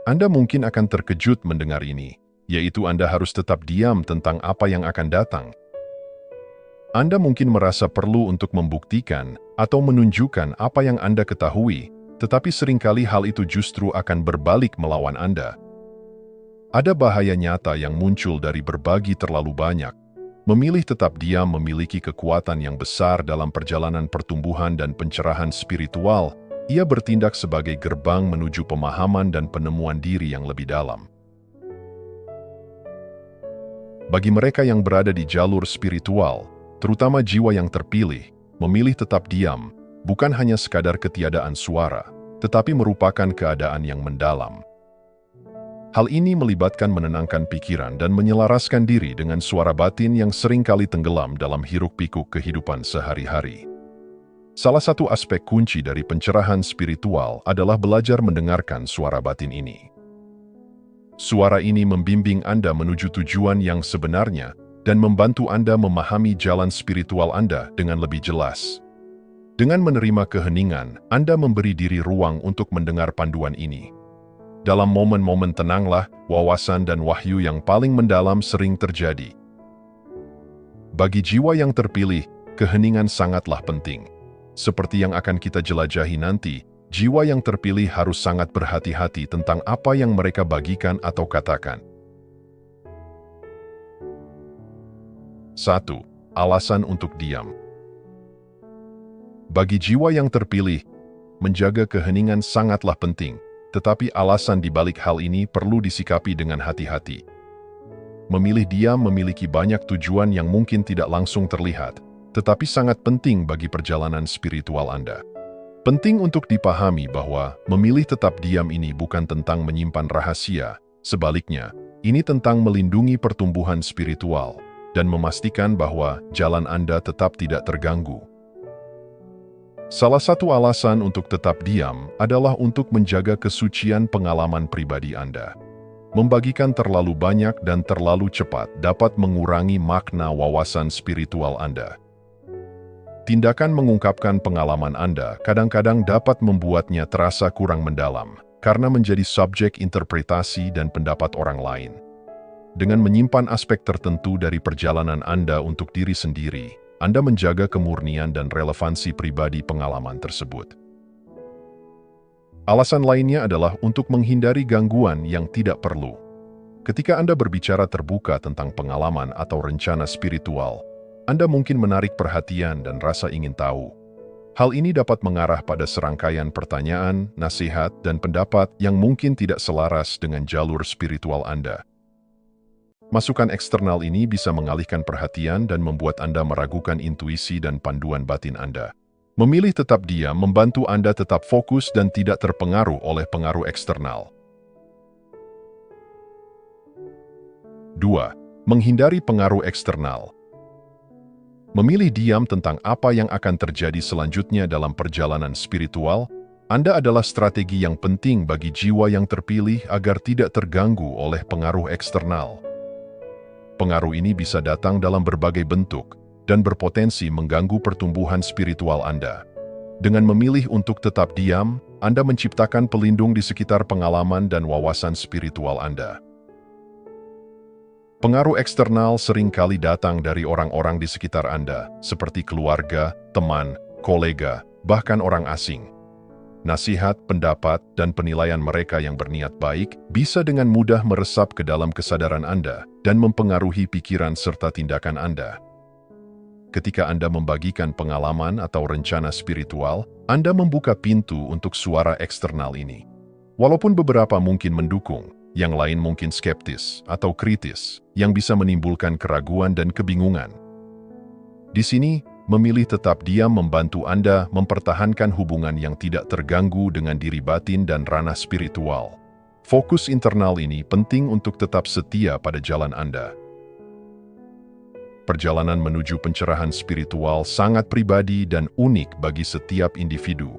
Anda mungkin akan terkejut mendengar ini, yaitu Anda harus tetap diam tentang apa yang akan datang. Anda mungkin merasa perlu untuk membuktikan atau menunjukkan apa yang Anda ketahui, tetapi seringkali hal itu justru akan berbalik melawan Anda. Ada bahaya nyata yang muncul dari berbagi terlalu banyak. Memilih tetap diam memiliki kekuatan yang besar dalam perjalanan pertumbuhan dan pencerahan spiritual. Ia bertindak sebagai gerbang menuju pemahaman dan penemuan diri yang lebih dalam. Bagi mereka yang berada di jalur spiritual, terutama jiwa yang terpilih, memilih tetap diam bukan hanya sekadar ketiadaan suara, tetapi merupakan keadaan yang mendalam. Hal ini melibatkan menenangkan pikiran dan menyelaraskan diri dengan suara batin yang seringkali tenggelam dalam hiruk-pikuk kehidupan sehari-hari. Salah satu aspek kunci dari pencerahan spiritual adalah belajar mendengarkan suara batin ini. Suara ini membimbing Anda menuju tujuan yang sebenarnya dan membantu Anda memahami jalan spiritual Anda dengan lebih jelas. Dengan menerima keheningan, Anda memberi diri ruang untuk mendengar panduan ini. Dalam momen-momen tenanglah, wawasan dan wahyu yang paling mendalam sering terjadi. Bagi jiwa yang terpilih, keheningan sangatlah penting. Seperti yang akan kita jelajahi nanti, jiwa yang terpilih harus sangat berhati-hati tentang apa yang mereka bagikan atau katakan. 1. Alasan untuk diam. Bagi jiwa yang terpilih, menjaga keheningan sangatlah penting. Tetapi alasan di balik hal ini perlu disikapi dengan hati-hati. Memilih diam memiliki banyak tujuan yang mungkin tidak langsung terlihat, tetapi sangat penting bagi perjalanan spiritual Anda. Penting untuk dipahami bahwa memilih tetap diam ini bukan tentang menyimpan rahasia, sebaliknya, ini tentang melindungi pertumbuhan spiritual dan memastikan bahwa jalan Anda tetap tidak terganggu. Salah satu alasan untuk tetap diam adalah untuk menjaga kesucian pengalaman pribadi Anda. Membagikan terlalu banyak dan terlalu cepat dapat mengurangi makna wawasan spiritual Anda. Tindakan mengungkapkan pengalaman Anda kadang-kadang dapat membuatnya terasa kurang mendalam, karena menjadi subjek interpretasi dan pendapat orang lain. Dengan menyimpan aspek tertentu dari perjalanan Anda untuk diri sendiri, Anda menjaga kemurnian dan relevansi pribadi pengalaman tersebut. Alasan lainnya adalah untuk menghindari gangguan yang tidak perlu. Ketika Anda berbicara terbuka tentang pengalaman atau rencana spiritual, Anda mungkin menarik perhatian dan rasa ingin tahu. Hal ini dapat mengarah pada serangkaian pertanyaan, nasihat, dan pendapat yang mungkin tidak selaras dengan jalur spiritual Anda. Masukan eksternal ini bisa mengalihkan perhatian dan membuat Anda meragukan intuisi dan panduan batin Anda. Memilih tetap diam membantu Anda tetap fokus dan tidak terpengaruh oleh pengaruh eksternal. 2. Menghindari pengaruh eksternal. Memilih diam tentang apa yang akan terjadi selanjutnya dalam perjalanan spiritual, Anda adalah strategi yang penting bagi jiwa yang terpilih agar tidak terganggu oleh pengaruh eksternal. Pengaruh ini bisa datang dalam berbagai bentuk dan berpotensi mengganggu pertumbuhan spiritual Anda. Dengan memilih untuk tetap diam, Anda menciptakan pelindung di sekitar pengalaman dan wawasan spiritual Anda. Pengaruh eksternal seringkali datang dari orang-orang di sekitar Anda, seperti keluarga, teman, kolega, bahkan orang asing. Nasihat, pendapat, dan penilaian mereka yang berniat baik bisa dengan mudah meresap ke dalam kesadaran Anda dan mempengaruhi pikiran serta tindakan Anda. Ketika Anda membagikan pengalaman atau rencana spiritual, Anda membuka pintu untuk suara eksternal ini. Walaupun beberapa mungkin mendukung, yang lain mungkin skeptis atau kritis, yang bisa menimbulkan keraguan dan kebingungan. Di sini, memilih tetap diam membantu Anda mempertahankan hubungan yang tidak terganggu dengan diri batin dan ranah spiritual. Fokus internal ini penting untuk tetap setia pada jalan Anda. Perjalanan menuju pencerahan spiritual sangat pribadi dan unik bagi setiap individu.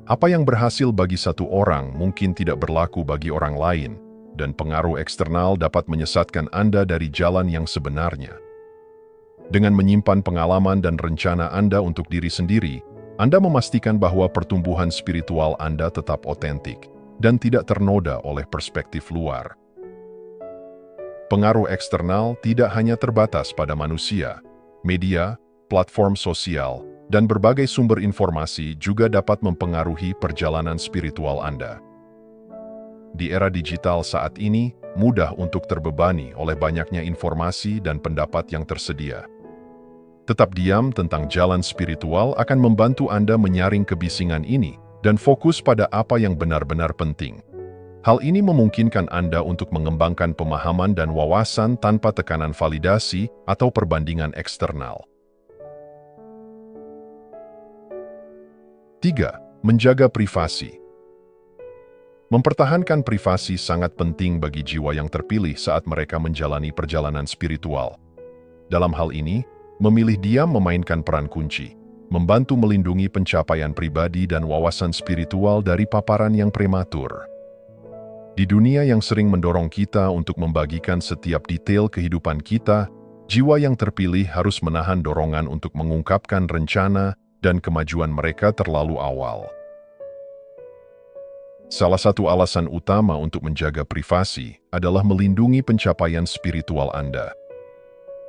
Apa yang berhasil bagi satu orang mungkin tidak berlaku bagi orang lain, dan pengaruh eksternal dapat menyesatkan Anda dari jalan yang sebenarnya. Dengan menyimpan pengalaman dan rencana Anda untuk diri sendiri, Anda memastikan bahwa pertumbuhan spiritual Anda tetap otentik. dan tidak ternoda oleh perspektif luar. Pengaruh eksternal tidak hanya terbatas pada manusia. Media, platform sosial, dan berbagai sumber informasi juga dapat mempengaruhi perjalanan spiritual Anda. Di era digital saat ini, mudah untuk terbebani oleh banyaknya informasi dan pendapat yang tersedia. Tetap diam tentang jalan spiritual akan membantu Anda menyaring kebisingan ini dan fokus pada apa yang benar-benar penting. Hal ini memungkinkan Anda untuk mengembangkan pemahaman dan wawasan tanpa tekanan validasi atau perbandingan eksternal. 3. Menjaga privasi. Mempertahankan privasi sangat penting bagi jiwa yang terpilih saat mereka menjalani perjalanan spiritual. Dalam hal ini, memilih diam memainkan peran kunci, membantu melindungi pencapaian pribadi dan wawasan spiritual dari paparan yang prematur. Di dunia yang sering mendorong kita untuk membagikan setiap detail kehidupan kita, jiwa yang terpilih harus menahan dorongan untuk mengungkapkan rencana dan kemajuan mereka terlalu awal. Salah satu alasan utama untuk menjaga privasi adalah melindungi pencapaian spiritual Anda.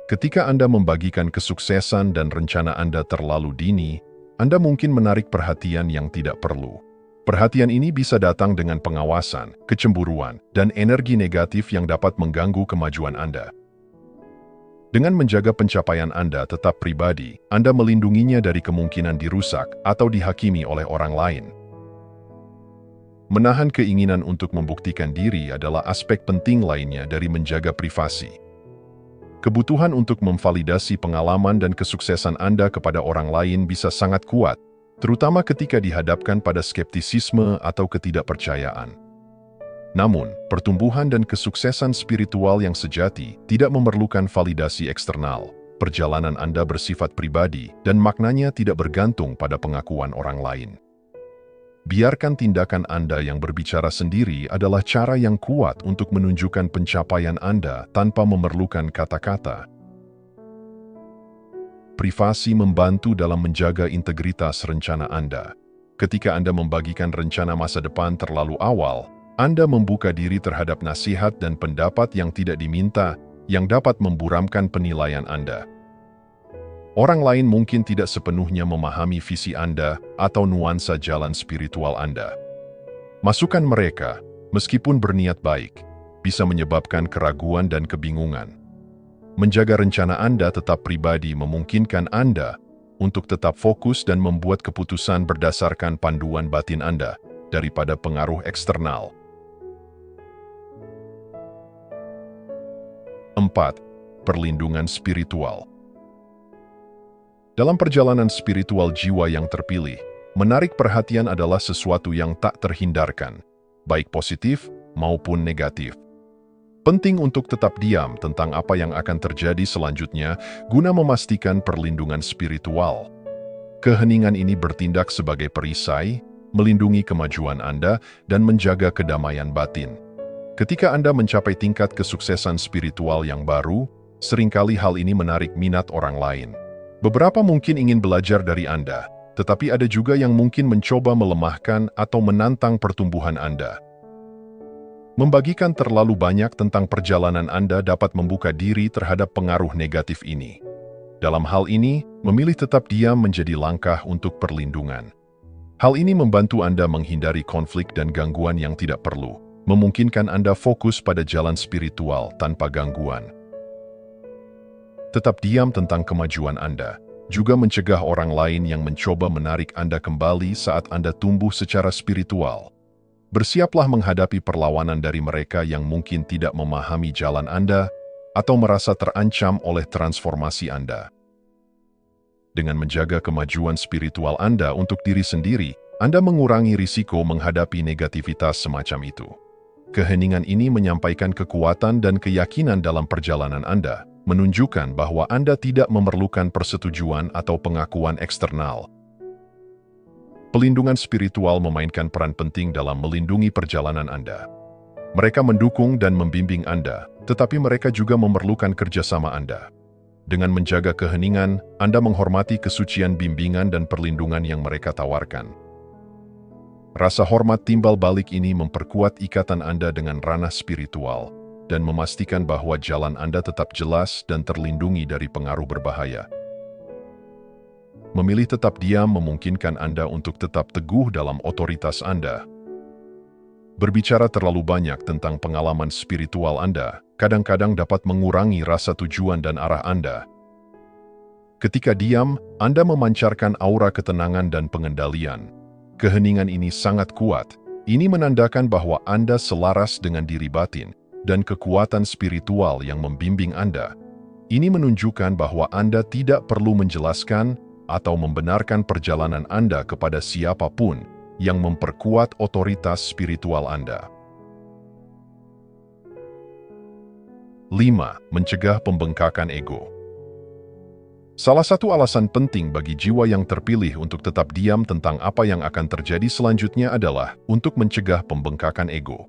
Ketika Anda membagikan kesuksesan dan rencana Anda terlalu dini, Anda mungkin menarik perhatian yang tidak perlu. Perhatian ini bisa datang dengan pengawasan, kecemburuan, dan energi negatif yang dapat mengganggu kemajuan Anda. Dengan menjaga pencapaian Anda tetap pribadi, Anda melindunginya dari kemungkinan dirusak atau dihakimi oleh orang lain. Menahan keinginan untuk membuktikan diri adalah aspek penting lainnya dari menjaga privasi. Kebutuhan untuk memvalidasi pengalaman dan kesuksesan Anda kepada orang lain bisa sangat kuat, terutama ketika dihadapkan pada skeptisisme atau ketidakpercayaan. Namun, pertumbuhan dan kesuksesan spiritual yang sejati tidak memerlukan validasi eksternal. Perjalanan Anda bersifat pribadi dan maknanya tidak bergantung pada pengakuan orang lain. Biarkan tindakan Anda yang berbicara sendiri adalah cara yang kuat untuk menunjukkan pencapaian Anda tanpa memerlukan kata-kata. Privasi membantu dalam menjaga integritas rencana Anda. Ketika Anda membagikan rencana masa depan terlalu awal, Anda membuka diri terhadap nasihat dan pendapat yang tidak diminta, yang dapat memburamkan penilaian Anda. Orang lain mungkin tidak sepenuhnya memahami visi Anda atau nuansa jalan spiritual Anda. Masukan mereka, meskipun berniat baik, bisa menyebabkan keraguan dan kebingungan. Menjaga rencana Anda tetap pribadi memungkinkan Anda untuk tetap fokus dan membuat keputusan berdasarkan panduan batin Anda daripada pengaruh eksternal. 4. Perlindungan spiritual. Dalam perjalanan spiritual jiwa yang terpilih, menarik perhatian adalah sesuatu yang tak terhindarkan, baik positif maupun negatif. Penting untuk tetap diam tentang apa yang akan terjadi selanjutnya guna memastikan perlindungan spiritual. Keheningan ini bertindak sebagai perisai, melindungi kemajuan Anda, dan menjaga kedamaian batin. Ketika Anda mencapai tingkat kesuksesan spiritual yang baru, seringkali hal ini menarik minat orang lain. Beberapa mungkin ingin belajar dari Anda, tetapi ada juga yang mungkin mencoba melemahkan atau menantang pertumbuhan Anda. Membagikan terlalu banyak tentang perjalanan Anda dapat membuka diri terhadap pengaruh negatif ini. Dalam hal ini, memilih tetap diam menjadi langkah untuk perlindungan. Hal ini membantu Anda menghindari konflik dan gangguan yang tidak perlu, memungkinkan Anda fokus pada jalan spiritual tanpa gangguan. Tetap diam tentang kemajuan Anda, juga mencegah orang lain yang mencoba menarik Anda kembali saat Anda tumbuh secara spiritual. Bersiaplah menghadapi perlawanan dari mereka yang mungkin tidak memahami jalan Anda atau merasa terancam oleh transformasi Anda. Dengan menjaga kemajuan spiritual Anda untuk diri sendiri, Anda mengurangi risiko menghadapi negativitas semacam itu. Keheningan ini menyampaikan kekuatan dan keyakinan dalam perjalanan Anda, menunjukkan bahwa Anda tidak memerlukan persetujuan atau pengakuan eksternal. Pelindungan spiritual memainkan peran penting dalam melindungi perjalanan Anda. Mereka mendukung dan membimbing Anda, tetapi mereka juga memerlukan kerjasama Anda. Dengan menjaga keheningan, Anda menghormati kesucian bimbingan dan perlindungan yang mereka tawarkan. Rasa hormat timbal balik ini memperkuat ikatan Anda dengan ranah spiritual dan memastikan bahwa jalan Anda tetap jelas dan terlindungi dari pengaruh berbahaya. Memilih tetap diam memungkinkan Anda untuk tetap teguh dalam otoritas Anda. Berbicara terlalu banyak tentang pengalaman spiritual Anda kadang-kadang dapat mengurangi rasa tujuan dan arah Anda. Ketika diam, Anda memancarkan aura ketenangan dan pengendalian. Keheningan ini sangat kuat. Ini menandakan bahwa Anda selaras dengan diri batin dan kekuatan spiritual yang membimbing Anda. Ini menunjukkan bahwa Anda tidak perlu menjelaskan atau membenarkan perjalanan Anda kepada siapapun yang memperkuat otoritas spiritual Anda. 5. Mencegah pembengkakan ego. Salah satu alasan penting bagi jiwa yang terpilih untuk tetap diam tentang apa yang akan terjadi selanjutnya adalah untuk mencegah pembengkakan ego.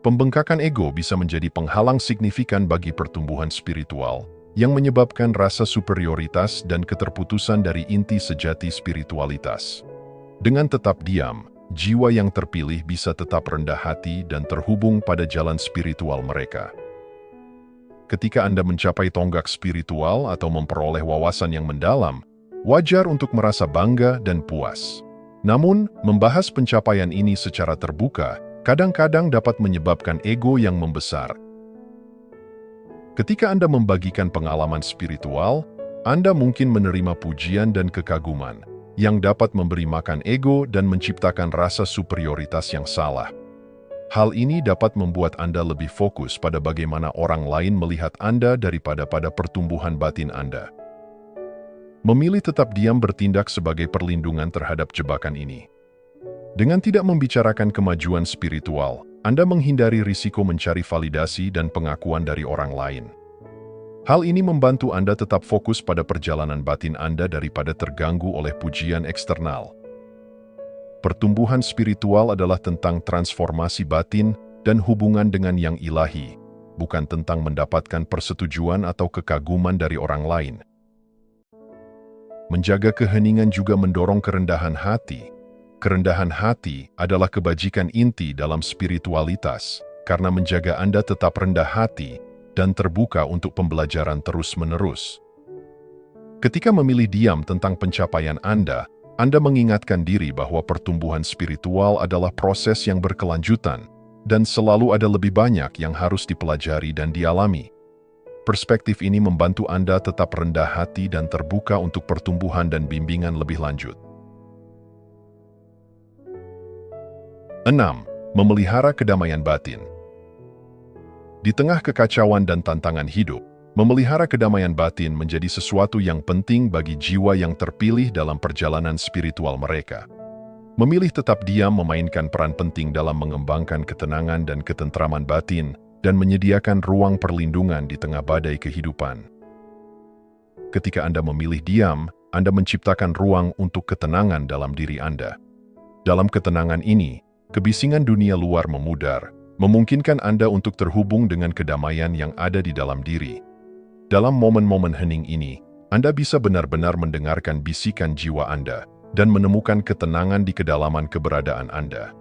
Pembengkakan ego bisa menjadi penghalang signifikan bagi pertumbuhan spiritual, yang menyebabkan rasa superioritas dan keterputusan dari inti sejati spiritualitas. Dengan tetap diam, jiwa yang terpilih bisa tetap rendah hati dan terhubung pada jalan spiritual mereka. Ketika Anda mencapai tonggak spiritual atau memperoleh wawasan yang mendalam, wajar untuk merasa bangga dan puas. Namun, membahas pencapaian ini secara terbuka kadang-kadang dapat menyebabkan ego yang membesar. Ketika Anda membagikan pengalaman spiritual, Anda mungkin menerima pujian dan kekaguman yang dapat memberi makan ego dan menciptakan rasa superioritas yang salah. Hal ini dapat membuat Anda lebih fokus pada bagaimana orang lain melihat Anda daripada pada pertumbuhan batin Anda. Memilih tetap diam bertindak sebagai perlindungan terhadap jebakan ini. Dengan tidak membicarakan kemajuan spiritual, Anda menghindari risiko mencari validasi dan pengakuan dari orang lain. Hal ini membantu Anda tetap fokus pada perjalanan batin Anda daripada terganggu oleh pujian eksternal. Pertumbuhan spiritual adalah tentang transformasi batin dan hubungan dengan yang ilahi, bukan tentang mendapatkan persetujuan atau kekaguman dari orang lain. Menjaga keheningan juga mendorong kerendahan hati. Kerendahan hati adalah kebajikan inti dalam spiritualitas, karena menjaga Anda tetap rendah hati dan terbuka untuk pembelajaran terus-menerus. Ketika memilih diam tentang pencapaian Anda mengingatkan diri bahwa pertumbuhan spiritual adalah proses yang berkelanjutan, dan selalu ada lebih banyak yang harus dipelajari dan dialami. Perspektif ini membantu Anda tetap rendah hati dan terbuka untuk pertumbuhan dan bimbingan lebih lanjut. 6. Memelihara kedamaian batin. Di tengah kekacauan dan tantangan hidup, memelihara kedamaian batin menjadi sesuatu yang penting bagi jiwa yang terpilih dalam perjalanan spiritual mereka. Memilih tetap diam memainkan peran penting dalam mengembangkan ketenangan dan ketentraman batin dan menyediakan ruang perlindungan di tengah badai kehidupan. Ketika Anda memilih diam, Anda menciptakan ruang untuk ketenangan dalam diri Anda. Dalam ketenangan ini, kebisingan dunia luar memudar, memungkinkan Anda untuk terhubung dengan kedamaian yang ada di dalam diri. Dalam momen-momen hening ini, Anda bisa benar-benar mendengarkan bisikan jiwa Anda dan menemukan ketenangan di kedalaman keberadaan Anda.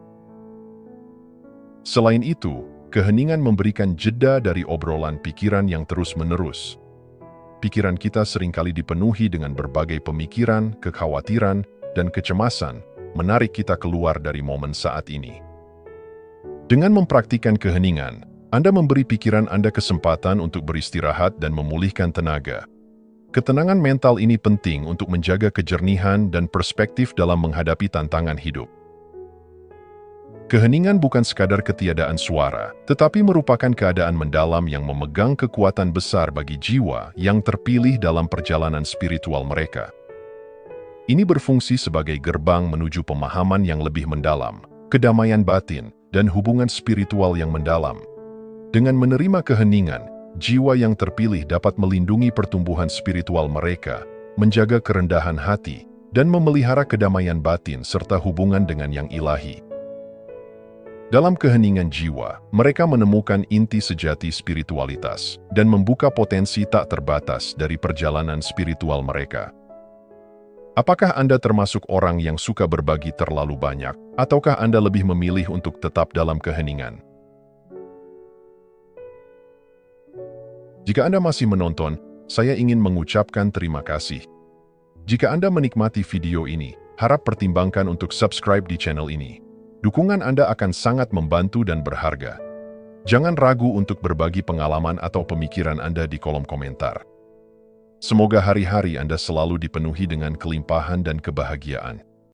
Selain itu, keheningan memberikan jeda dari obrolan pikiran yang terus-menerus. Pikiran kita seringkali dipenuhi dengan berbagai pemikiran, kekhawatiran, dan kecemasan, menarik kita keluar dari momen saat ini. Dengan mempraktikkan keheningan, Anda memberi pikiran Anda kesempatan untuk beristirahat dan memulihkan tenaga. Ketenangan mental ini penting untuk menjaga kejernihan dan perspektif dalam menghadapi tantangan hidup. Keheningan bukan sekadar ketiadaan suara, tetapi merupakan keadaan mendalam yang memegang kekuatan besar bagi jiwa yang terpilih dalam perjalanan spiritual mereka. Ini berfungsi sebagai gerbang menuju pemahaman yang lebih mendalam, kedamaian batin, dan hubungan spiritual yang mendalam. Dengan menerima keheningan, jiwa yang terpilih dapat melindungi pertumbuhan spiritual mereka, menjaga kerendahan hati, dan memelihara kedamaian batin serta hubungan dengan yang ilahi. Dalam keheningan jiwa, mereka menemukan inti sejati spiritualitas dan membuka potensi tak terbatas dari perjalanan spiritual mereka. Apakah Anda termasuk orang yang suka berbagi terlalu banyak, ataukah Anda lebih memilih untuk tetap dalam keheningan? Jika Anda masih menonton, saya ingin mengucapkan terima kasih. Jika Anda menikmati video ini, harap pertimbangkan untuk subscribe di channel ini. Dukungan Anda akan sangat membantu dan berharga. Jangan ragu untuk berbagi pengalaman atau pemikiran Anda di kolom komentar. Semoga hari-hari Anda selalu dipenuhi dengan kelimpahan dan kebahagiaan.